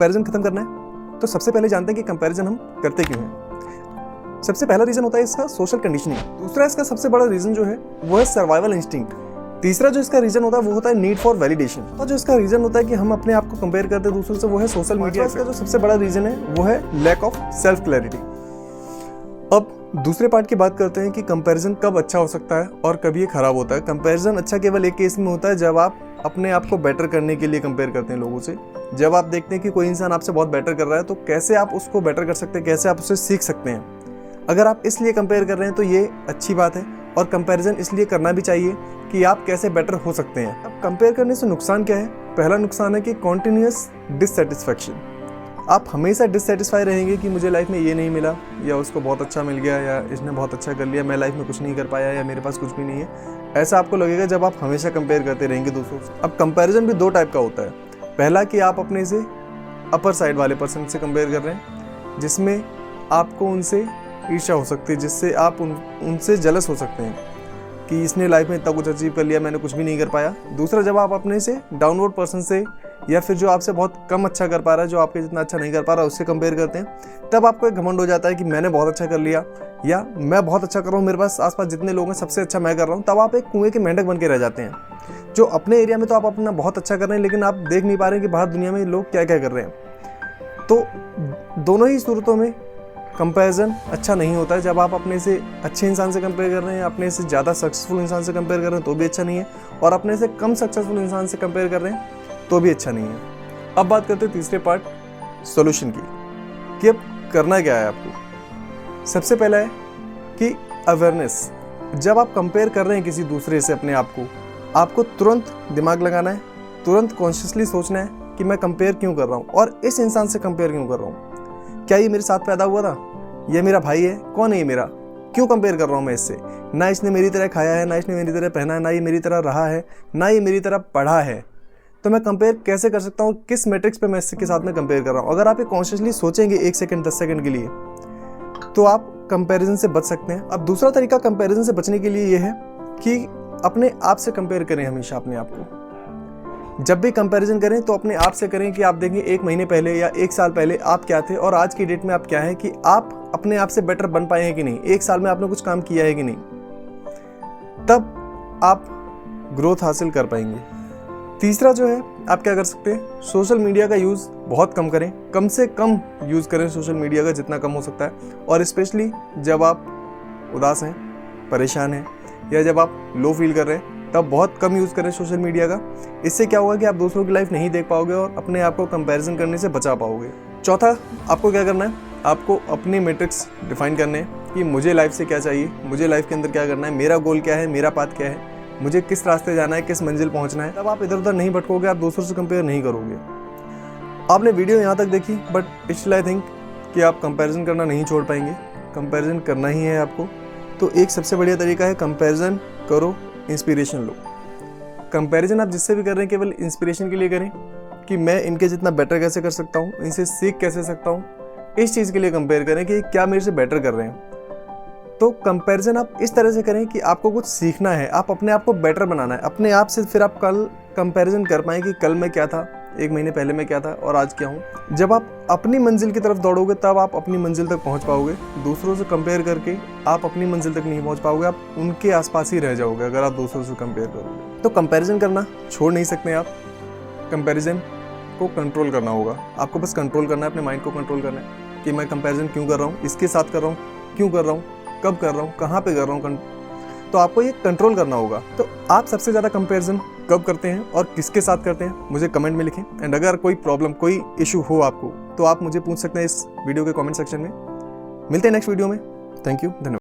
Comparison खत्म करना है तो सबसे पहले जानते हैं कि कंपैरिजन हम करते क्यों हैं। सबसे पहला रीजन होता है इसका सोशल कंडीशनिंग। दूसरा इसका सबसे बड़ा रीजन जो है वो है सर्वाइवल इंस्टिंक्ट। तीसरा जो इसका रीजन होता है वो होता है नीड फॉर वैलिडेशन। और जो इसका रीजन होता है कि हम अपने आप को कंपेयर करते हैं दूसरों से, वो है सोशल मीडिया। इसका जो सबसे बड़ा रीजन है वो है लैक ऑफ सेल्फ क्लैरिटी। अब दूसरे पार्ट की बात करते हैं कि कंपैरिजन कब अच्छा हो सकता है और कब ये खराब होता है। कंपैरिजन अच्छा केवल एक केस में होता है जब आप अपने आप को बेटर करने के लिए कंपेयर करते हैं लोगों से। जब आप देखते हैं कि कोई इंसान आपसे बहुत बेटर कर रहा है तो कैसे आप उसको बेटर कर सकते हैं, कैसे आप उससे सीख सकते हैं। अगर आप इसलिए कंपेयर कर रहे हैं तो ये अच्छी बात है और कंपैरिजन इसलिए करना भी चाहिए कि आप कैसे बेटर हो सकते हैं। अब कंपेयर करने से नुकसान क्या है? पहला नुकसान है कि कॉन्टिन्यूअस डिससेटिस्फैक्शन। आप हमेशा डिससेटिस्फाई रहेंगे कि मुझे लाइफ में ये नहीं मिला, या उसको बहुत अच्छा मिल गया, या इसने बहुत अच्छा कर लिया, मैं लाइफ में कुछ नहीं कर पाया, या मेरे पास कुछ भी नहीं है। ऐसा आपको लगेगा जब आप हमेशा कंपेयर करते रहेंगे दूसरों से। अब कंपैरिजन भी दो टाइप का होता है। पहला कि आप अपने से अपर साइड वाले पर्सन से कंपेयर कर रहे हैं, जिसमें आपको उनसे ईर्ष्या हो सकती है, जिससे आप उनसे जेलस हो सकते हैं कि इसने लाइफ में इतना कुछ अचीव कर लिया, मैंने कुछ भी नहीं कर पाया। दूसरा, जब आप अपने से डाउनवर्ड पर्सन से, या फिर जो आपसे बहुत कम अच्छा कर पा रहा है, जो आपके जितना अच्छा नहीं कर पा रहा, उससे कंपेयर करते हैं, तब आपको एक घमंड हो जाता है कि मैंने बहुत अच्छा कर लिया, या मैं बहुत अच्छा कर रहा हूँ, मेरे पास आसपास जितने लोग हैं सबसे अच्छा मैं कर रहा हूँ। तब आप एक कुएं के मेंढक बन के रह जाते हैं। जो अपने एरिया में तो आप अपना बहुत अच्छा कर रहे हैं, लेकिन आप देख नहीं पा रहे हैं कि बाहर दुनिया में लोग क्या क्या कर रहे हैं। तो दोनों ही सूरतों में कंपैरिजन अच्छा नहीं होता है। जब आप अपने से अच्छे इंसान से कंपेयर कर रहे हैं, अपने से ज़्यादा सक्सेसफुल इंसान से कंपेयर कर रहे हैं तो भी अच्छा नहीं है, और अपने से कम सक्सेसफुल इंसान से कंपेयर कर रहे हैं तो भी अच्छा नहीं है। अब बात करते हैं तीसरे पार्ट सॉल्यूशन की, कि अब करना क्या है आपको। सबसे पहला है कि अवेयरनेस। जब आप कंपेयर कर रहे हैं किसी दूसरे से अपने आप को, आपको तुरंत दिमाग लगाना है, तुरंत कॉन्शियसली सोचना है कि मैं कंपेयर क्यों कर रहा हूँ और इस इंसान से कंपेयर क्यों कर रहा हूँ। क्या ये मेरे साथ पैदा हुआ था? ये मेरा भाई है? कौन है ये मेरा? क्यों कंपेयर कर रहा हूँ मैं इससे? ना इसने मेरी तरह खाया है, ना इसने मेरी तरह पहना है, ना ये मेरी तरह रहा है, ना ये मेरी तरह पढ़ा है। तो मैं कंपेयर कैसे कर सकता हूँ? किस मैट्रिक्स पे मैं इसके साथ में कंपेयर कर रहा हूँ? अगर आप ये कॉन्शियसली सोचेंगे 1 सेकंड 10 सेकंड के लिए, तो आप कंपैरिजन से बच सकते हैं। अब दूसरा तरीका कंपैरिजन से बचने के लिए ये है कि अपने आप से कंपेयर करें हमेशा अपने आप को। जब भी कंपैरिजन करें तो अपने आप से करें कि आप देखें 1 महीने पहले या 1 साल पहले आप क्या थे और आज की डेट में आप क्या हैं, कि आप अपने आप से बेटर बन पाए हैं कि नहीं, 1 साल में आपने कुछ काम किया है कि नहीं। तब आप ग्रोथ हासिल कर पाएंगे। तीसरा जो है, आप क्या कर सकते हैं, सोशल मीडिया का यूज़ बहुत कम करें, कम से कम यूज़ करें सोशल मीडिया का जितना कम हो सकता है। और स्पेशली जब आप उदास हैं, परेशान हैं, या जब आप लो फील कर रहे हैं, तब बहुत कम यूज़ करें सोशल मीडिया का। इससे क्या होगा कि आप दूसरों की लाइफ नहीं देख पाओगे और अपने आप को कंपैरिजन करने से बचा पाओगे। चौथा, आपको क्या करना है, आपको अपने मैट्रिक्स डिफाइन करने हैं कि मुझे लाइफ से क्या चाहिए, मुझे लाइफ के अंदर क्या करना है, मेरा गोल क्या है, मेरा पाथ क्या है, मुझे किस रास्ते जाना है, किस मंजिल पहुंचना है। तब आप इधर उधर नहीं भटकोगे, आप दूसरों से कंपेयर नहीं करोगे। आपने वीडियो यहाँ तक देखी, बट स्टिल आई थिंक कि आप कंपैरिजन करना नहीं छोड़ पाएंगे। कंपैरिजन करना ही है आपको। तो एक सबसे बढ़िया तरीका है, कंपैरिजन करो, इंस्पिरेशन लो। कंपैरिजन आप जिससे भी कर रहे हैं केवल इंस्पिरेशन के लिए करें कि मैं इनके जितना बेटर कैसे कर सकता हूँ, इनसे सीख कैसे सकता हूँ, इस चीज़ के लिए कंपेयर करें कि क्या मेरे से बेटर कर रहे हैं। तो कंपैरिजन आप इस तरह से करें कि आपको कुछ सीखना है, आप अपने आप को बेटर बनाना है अपने आप से। फिर आप कल कंपैरिजन कर पाएँ कि कल मैं क्या था, 1 महीने पहले मैं क्या था और आज क्या हूँ। जब आप अपनी मंजिल की तरफ दौड़ोगे तब आप अपनी मंजिल तक पहुँच पाओगे। दूसरों से कंपेयर करके आप अपनी मंजिल तक नहीं पहुँच पाओगे, आप उनके आसपास ही रह जाओगे अगर आप दूसरों से कंपेयर करोगे। तो कंपैरिजन करना छोड़ नहीं सकते आप, कंपैरिजन को कंट्रोल करना होगा। आपको बस कंट्रोल करना है, अपने माइंड को कंट्रोल करना है कि मैं कंपैरिजन क्यों कर रहा हूँ, इसके साथ कर रहा हूँ, क्यों कर रहा हूँ, कब कर रहा हूँ, कहाँ पे कर रहा हूँ। तो आपको ये कंट्रोल करना होगा। तो आप सबसे ज़्यादा कंपैरिजन कब करते हैं और किसके साथ करते हैं, मुझे कमेंट में लिखें। एंड अगर कोई प्रॉब्लम, कोई इशू हो आपको, तो आप मुझे पूछ सकते हैं इस वीडियो के कमेंट सेक्शन में। मिलते हैं नेक्स्ट वीडियो में। थैंक यू, धन्यवाद।